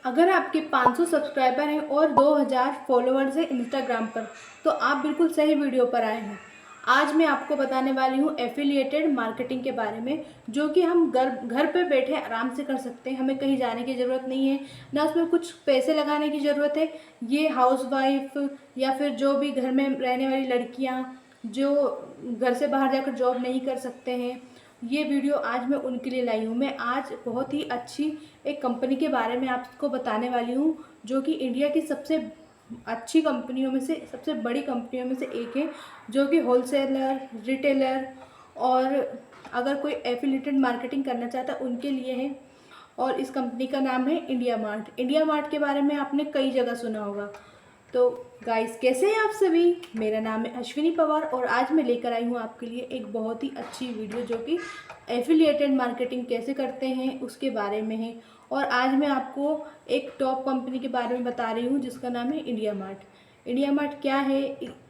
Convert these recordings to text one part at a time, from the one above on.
अगर आपके 500 सब्सक्राइबर हैं और 2000 फॉलोअर्स हैं इंस्टाग्राम पर, तो आप बिल्कुल सही वीडियो पर आए हैं। आज मैं आपको बताने वाली हूँ एफिलिएटेड मार्केटिंग के बारे में, जो कि हम घर घर पे बैठे आराम से कर सकते हैं। हमें कहीं जाने की ज़रूरत नहीं है, ना उसमें कुछ पैसे लगाने की ज़रूरत है। ये हाउसवाइफ या फिर जो भी घर में रहने वाली लड़कियाँ जो घर से बाहर जाकर जॉब नहीं कर सकते हैं, ये वीडियो आज मैं उनके लिए लाई हूँ। मैं आज बहुत ही अच्छी एक कंपनी के बारे में आपको बताने वाली हूँ, जो कि इंडिया की सबसे अच्छी कंपनियों में से, सबसे बड़ी कंपनियों में से एक है, जो कि होलसेलर, रिटेलर और अगर कोई एफिलिएटेड मार्केटिंग करना चाहता है उनके लिए है। और इस कंपनी का नाम है इंडिया मार्ट। इंडिया मार्ट के बारे में आपने कई जगह सुना होगा। तो गाइस, कैसे हैं आप सभी? मेरा नाम है अश्विनी पवार और आज मैं लेकर आई हूँ आपके लिए एक बहुत ही अच्छी वीडियो, जो कि एफिलिएटेड मार्केटिंग कैसे करते हैं उसके बारे में है। और आज मैं आपको एक टॉप कंपनी के बारे में बता रही हूँ जिसका नाम है इंडिया मार्ट। इंडिया मार्ट क्या है,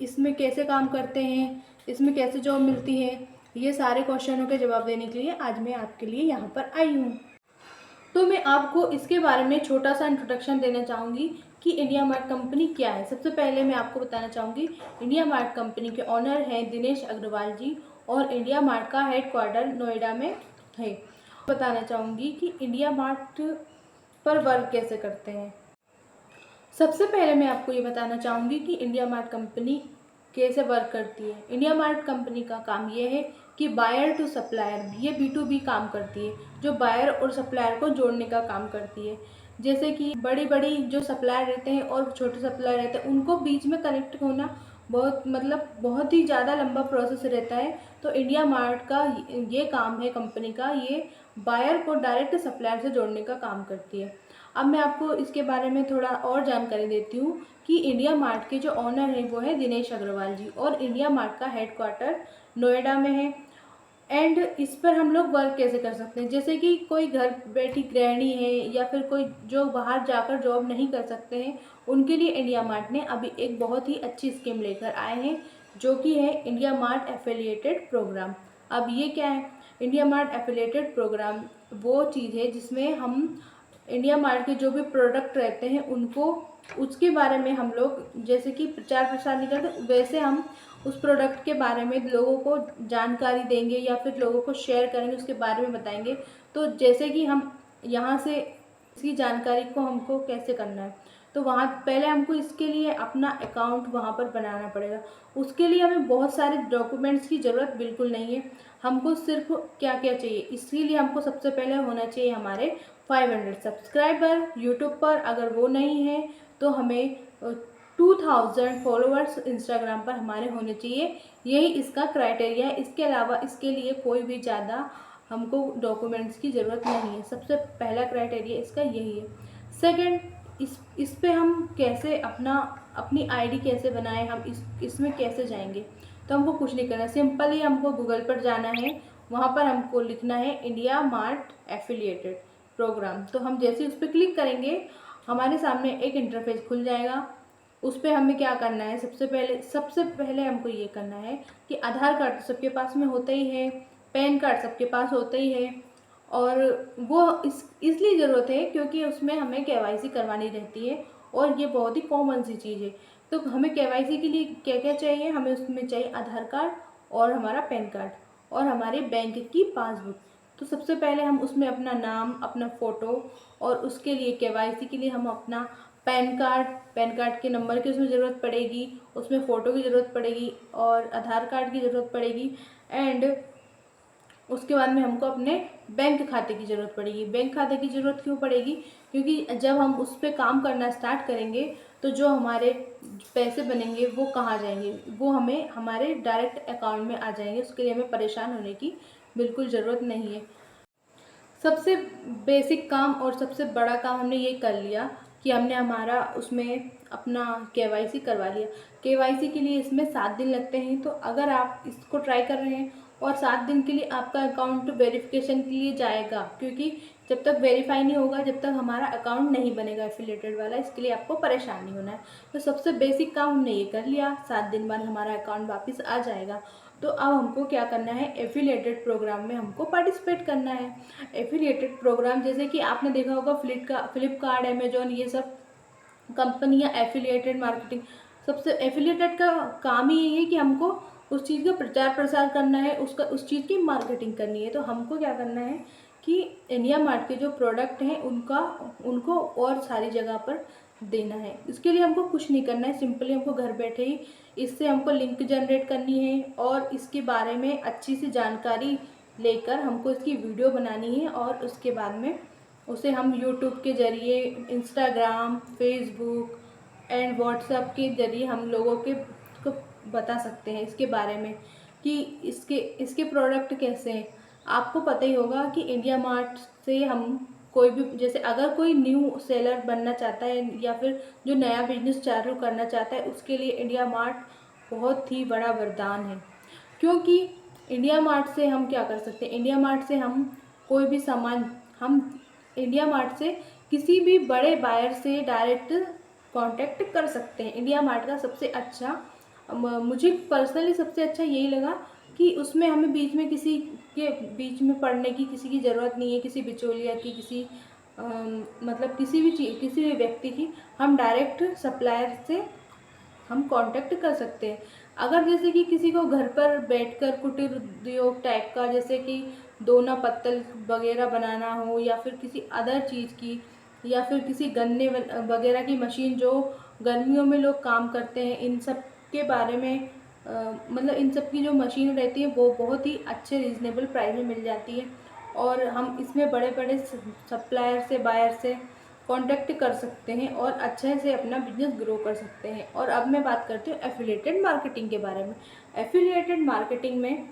इसमें कैसे काम करते हैं, इसमें कैसे जॉब मिलती है, ये सारे क्वेश्चनों के जवाब देने के लिए आज मैं आपके लिए यहाँ पर आई हूँ। तो मैं आपको इसके बारे में छोटा सा इंट्रोडक्शन देना चाहूँगी कि इंडिया मार्ट कंपनी क्या है। सबसे पहले मैं आपको बताना चाहूँगी, इंडिया मार्ट कंपनी के ऑनर हैं दिनेश अग्रवाल जी और इंडिया मार्ट का हेडक्वार्टर नोएडा में है। बताना चाहूँगी कि इंडिया मार्ट पर वर्क कैसे करते हैं। सबसे पहले मैं आपको ये बताना चाहूँगी कि इंडिया मार्ट कंपनी कैसे वर्क करती है। इंडिया मार्ट कंपनी का काम ये है कि बायर टू सप्लायर, ये B2B काम करती है, जो बायर और सप्लायर को जोड़ने का काम करती है। जैसे कि बड़ी बड़ी जो सप्लायर रहते हैं और छोटे सप्लायर रहते हैं, उनको बीच में कनेक्ट होना बहुत ही ज़्यादा लंबा प्रोसेस रहता है। तो इंडिया मार्ट का ये काम है कंपनी का, ये बायर को डायरेक्ट सप्लायर से जोड़ने का काम करती है। अब मैं आपको इसके बारे में थोड़ा और जानकारी देती हूँ कि इंडिया मार्ट के जो ऑनर हैं वो है दिनेश अग्रवाल जी और इंडिया मार्ट का हेडक्वार्टर नोएडा में है। एंड इस पर हम लोग वर्क कैसे कर सकते हैं, जैसे कि कोई घर बैठी गृहिणी है या फिर कोई जो बाहर जाकर जॉब नहीं कर सकते हैं, उनके लिए इंडिया मार्ट ने अभी एक बहुत ही अच्छी स्कीम लेकर आए हैं, जो कि है इंडिया मार्ट एफिलिएटेड प्रोग्राम। अब ये क्या है? इंडिया मार्ट एफिलिएटेड प्रोग्राम वो चीज़ है जिसमें हम इंडिया मार्ट के जो भी प्रोडक्ट रहते हैं उनको, उसके बारे में हम लोग जैसे कि प्रचार प्रसार नहीं करते, वैसे हम उस प्रोडक्ट के बारे में लोगों को जानकारी देंगे या फिर लोगों को शेयर करेंगे, उसके बारे में बताएंगे। तो जैसे कि हम यहाँ से इसकी जानकारी को हमको कैसे करना है, तो वहाँ पहले हमको इसके लिए अपना अकाउंट वहाँ पर बनाना पड़ेगा। उसके लिए हमें बहुत सारे डॉक्यूमेंट्स की ज़रूरत बिल्कुल नहीं है। हमको सिर्फ क्या क्या चाहिए, इसके लिए हमको सबसे पहले होना चाहिए हमारे 500 सब्सक्राइबर यूट्यूब पर। अगर वो नहीं है तो हमें 2000 फॉलोअर्स इंस्टाग्राम पर हमारे होने चाहिए। यही इसका क्राइटेरिया है। इसके अलावा इसके लिए कोई भी ज़्यादा हमको डॉक्यूमेंट्स की ज़रूरत नहीं है। सबसे पहला क्राइटेरिया इसका यही है। सेकंड, इस पे हम कैसे अपनी आईडी कैसे बनाएं, हम इसमें कैसे जाएंगे? तो हमको कुछ नहीं करना, सिंपल ही हमको गूगल पर जाना है, वहाँ पर हमको लिखना है इंडिया मार्ट एफिलिएटेड प्रोग्राम। तो हम जैसे उस पर क्लिक करेंगे, हमारे सामने एक इंटरफेस खुल जाएगा। उस पर हमें क्या करना है, सबसे पहले हमको ये करना है कि आधार कार्ड तो सबके पास में होता ही है, पैन कार्ड सबके पास होता ही है। और वो इसलिए ज़रूरत है क्योंकि उसमें हमें केवाईसी करवानी रहती है और ये बहुत ही कॉमन सी चीज़ है। तो हमें केवाईसी के लिए क्या क्या चाहिए? हमें उसमें चाहिए आधार कार्ड और हमारा पैन कार्ड और हमारे बैंक की पासबुक। तो सबसे पहले हम उसमें अपना नाम, अपना फ़ोटो, और उसके लिए केवाईसी के लिए हम अपना पैन कार्ड के नंबर की उसमें ज़रूरत पड़ेगी, उसमें फ़ोटो की ज़रूरत पड़ेगी और आधार कार्ड की ज़रूरत पड़ेगी। एंड उसके बाद में हमको अपने बैंक खाते की ज़रूरत पड़ेगी। बैंक खाते की ज़रूरत क्यों पड़ेगी? क्योंकि जब हम उस पर काम करना स्टार्ट करेंगे तो जो हमारे पैसे बनेंगे वो कहाँ जाएंगे? वो हमें हमारे डायरेक्ट अकाउंट में आ जाएंगे। उसके लिए हमें परेशान होने की बिल्कुल ज़रूरत नहीं है। सबसे बेसिक काम और सबसे बड़ा काम हमने ये कर लिया कि हमने हमारा उसमें अपना केवाईसी करवा लिया। केवाईसी के लिए इसमें 7 दिन लगते हैं। तो अगर आप इसको ट्राई कर रहे हैं और 7 दिन के लिए आपका अकाउंट वेरिफिकेशन के लिए जाएगा, क्योंकि जब तक वेरीफाई नहीं होगा, जब तक हमारा अकाउंट नहीं बनेगा एफिलिएटेड वाला, इसके लिए आपको परेशान नहीं होना है। तो सबसे बेसिक काम हमने ये कर लिया, 7 दिन बाद हमारा अकाउंट वापस आ जाएगा। तो अब हमको क्या करना है, एफिलिएटेड प्रोग्राम में हमको पार्टिसिपेट करना है। एफिलिएटेड प्रोग्राम जैसे कि आपने देखा होगा फ्लिपकार्ट, अमेजोन, ये सब कंपनियां एफिलिएटेड मार्केटिंग, सबसे एफिलिएटेड का काम ही यही है कि हमको उस चीज़ का प्रचार प्रसार करना है, उस चीज़ की मार्केटिंग करनी है। तो हमको क्या करना है कि इंडिया मार्ट के जो प्रोडक्ट हैं उनको और सारी जगह पर देना है। इसके लिए हमको कुछ नहीं करना है, सिंपली हमको घर बैठे ही इससे हमको लिंक जनरेट करनी है और इसके बारे में अच्छी सी जानकारी लेकर हमको इसकी वीडियो बनानी है और उसके बाद में उसे हम यूट्यूब के ज़रिए, इंस्टाग्राम, फेसबुक एंड व्हाट्सएप के ज़रिए हम लोगों को बता सकते हैं इसके बारे में कि इसके प्रोडक्ट कैसे हैं। आपको पता ही होगा कि इंडिया मार्ट से हम कोई भी, जैसे अगर कोई न्यू सेलर बनना चाहता है या फिर जो नया बिजनेस चालू करना चाहता है, उसके लिए इंडिया मार्ट बहुत ही बड़ा वरदान है। क्योंकि इंडिया मार्ट से हम क्या कर सकते हैं, इंडिया मार्ट से हम कोई भी सामान, हम इंडिया मार्ट से किसी भी बड़े बायर से डायरेक्ट कांटेक्ट कर सकते हैं। इंडिया मार्ट का सबसे अच्छा, मुझे पर्सनली सबसे अच्छा यही लगा कि उसमें हमें किसी के बीच में पड़ने की किसी की ज़रूरत नहीं है, किसी बिचौलिया की, मतलब किसी भी व्यक्ति की। हम डायरेक्ट सप्लायर से हम कांटेक्ट कर सकते हैं। अगर जैसे कि किसी को घर पर बैठकर कुटीर उद्योग टाइप का, जैसे कि दोना पत्तल वगैरह बनाना हो या फिर किसी अदर चीज़ की, या फिर किसी गन्ने वगैरह की मशीन जो गर्मियों में लोग काम करते हैं, इन सब के बारे में मतलब इन सब की जो मशीन रहती है वो बहुत ही अच्छे रीज़नेबल प्राइस में मिल जाती है और हम इसमें बड़े बड़े सप्लायर से, बायर से कांटेक्ट कर सकते हैं और अच्छे से अपना बिजनेस ग्रो कर सकते हैं। और अब मैं बात करती हूँ एफिलिएटेड मार्केटिंग के बारे में। एफिलिएटेड मार्केटिंग में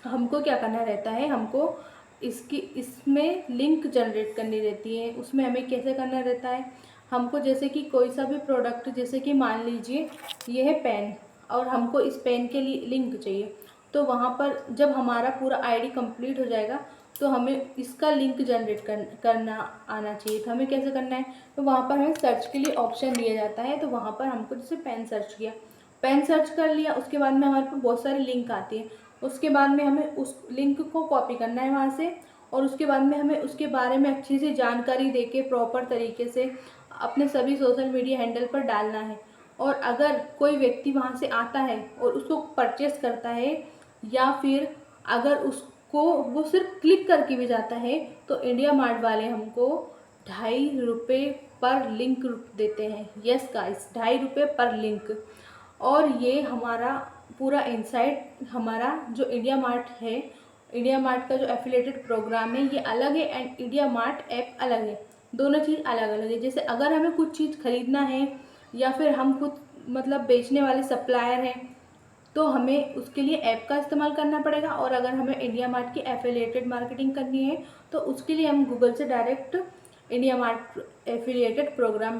हमको क्या करना रहता है, हमको इसमें लिंक जनरेट करनी रहती है। उसमें हमें कैसे करना रहता है, हमको जैसे कि कोई सा भी प्रोडक्ट, जैसे कि मान लीजिए ये है पेन और हमको इस पेन के लिए लिंक चाहिए, तो वहाँ पर जब हमारा पूरा आईडी कंप्लीट हो जाएगा तो हमें इसका लिंक जनरेट करना आना चाहिए। तो हमें कैसे करना है, तो वहाँ पर हमें सर्च के लिए ऑप्शन दिया जाता है। तो वहाँ पर हमको जैसे पेन सर्च किया, पेन सर्च कर लिया, उसके बाद में हमारे पास बहुत सारी लिंक आती है। उसके बाद में हमें उस लिंक को कॉपी करना है वहाँ से और उसके बाद में हमें उसके बारे में अच्छी सी जानकारी देके प्रॉपर तरीके से अपने सभी सोशल मीडिया हैंडल पर डालना है। और अगर कोई व्यक्ति वहाँ से आता है और उसको परचेस करता है या फिर अगर उसको वो सिर्फ क्लिक करके भी जाता है, तो इंडिया मार्ट वाले हमको ₹2.5 पर लिंक देते हैं। यस गाइस, ₹2.5 पर लिंक। और ये हमारा पूरा इनसाइट, हमारा जो इंडिया मार्ट है, इंडिया मार्ट का जो एफिलिएटेड प्रोग्राम है ये अलग है एंड इंडिया मार्ट ऐप अलग है। दोनों चीज़ अलग अलग है। जैसे अगर हमें कुछ चीज़ खरीदना है या फिर हम खुद मतलब बेचने वाले सप्लायर हैं, तो हमें उसके लिए ऐप का इस्तेमाल करना पड़ेगा। और अगर हमें इंडिया मार्ट की एफिलिएटेड मार्केटिंग करनी है तो उसके लिए हम गूगल से direct India Mart affiliated program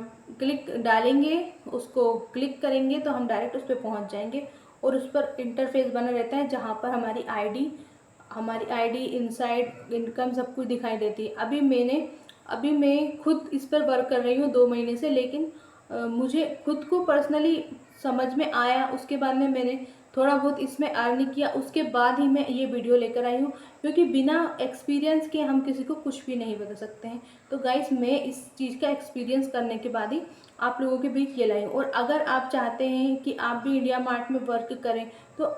डालेंगे, उसको क्लिक करेंगे तो हम डायरेक्ट उस पर पहुँच जाएंगे और उस पर इंटरफेस बना रहता है जहाँ पर हमारी आईडी, इनसाइड, इनकम सब कुछ दिखाई देती है। अभी मैं खुद इस पर वर्क कर रही हूँ 2 महीने से, लेकिन मुझे खुद को पर्सनली समझ में आया, उसके बाद में मैंने थोड़ा बहुत इसमें अर्न किया, उसके बाद ही मैं ये वीडियो लेकर आई हूँ। क्योंकि बिना एक्सपीरियंस के हम किसी को कुछ भी नहीं बता सकते हैं। तो गाइस, मैं इस चीज़ का एक्सपीरियंस करने के बाद ही आप लोगों के बीच ये लाई हूँ। और अगर आप चाहते हैं कि आप भी इंडिया मार्ट में वर्क करें तो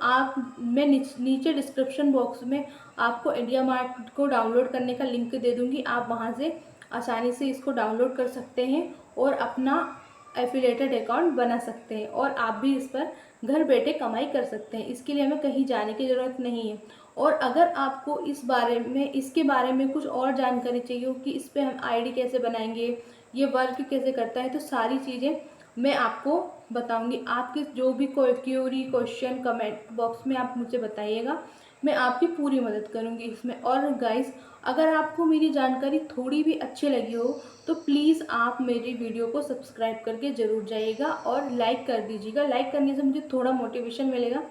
मैं नीचे डिस्क्रिप्शन बॉक्स में आपको इंडिया मार्ट को डाउनलोड करने का लिंक दे दूँगी। आप वहाँ से आसानी से इसको डाउनलोड कर सकते हैं और अपना एफिलिएटेड अकाउंट बना सकते हैं और आप भी इस पर घर बैठे कमाई कर सकते हैं। इसके लिए हमें कहीं जाने की ज़रूरत नहीं है। और अगर आपको इसके बारे में कुछ और जानकारी चाहिए हो कि इस पर हम आईडी कैसे बनाएंगे, ये वर्क कैसे करता है, तो सारी चीज़ें मैं आपको बताऊंगी। आपके जो भी कोई क्यूरी, क्वेश्चन कमेंट बॉक्स में आप मुझे बताइएगा, मैं आपकी पूरी मदद करूंगी इसमें। और गाइस, अगर आपको मेरी जानकारी थोड़ी भी अच्छी लगी हो तो प्लीज़ आप मेरी वीडियो को सब्सक्राइब करके ज़रूर जाइएगा और लाइक कर दीजिएगा। लाइक करने से मुझे थोड़ा मोटिवेशन मिलेगा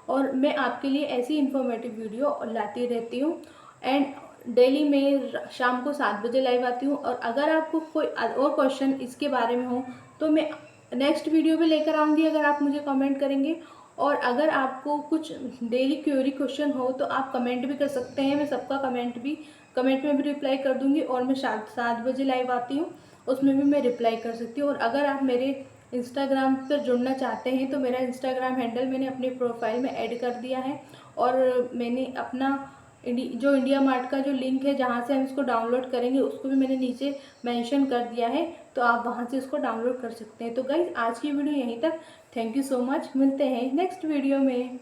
और मैं आपके लिए ऐसी इन्फॉर्मेटिव वीडियो लाती रहती हूँ। एंड डेली मैं शाम को 7 बजे लाइव आती हूँ। और अगर आपको कोई और क्वेश्चन इसके बारे में हो तो मैं नेक्स्ट वीडियो भी लेकर आऊँगी अगर आप मुझे कमेंट करेंगे। और अगर आपको कुछ डेली क्वेरी क्वेश्चन हो तो आप कमेंट भी कर सकते हैं, मैं सबका कमेंट में भी रिप्लाई कर दूंगी। और मैं 7 बजे लाइव आती हूँ, उसमें भी मैं रिप्लाई कर सकती हूँ। और अगर आप मेरे इंस्टाग्राम पर जुड़ना चाहते हैं तो मेरा इंस्टाग्राम हैंडल मैंने अपने प्रोफाइल में ऐड कर दिया है, और मैंने अपना जो इंडिया मार्ट का जो लिंक है जहाँ से हम इसको डाउनलोड करेंगे उसको भी मैंने नीचे मेंशन कर दिया है, तो आप वहाँ से इसको डाउनलोड कर सकते हैं। तो गाइज आज की वीडियो यहीं तक। थैंक यू सो मच, मिलते हैं नेक्स्ट वीडियो में।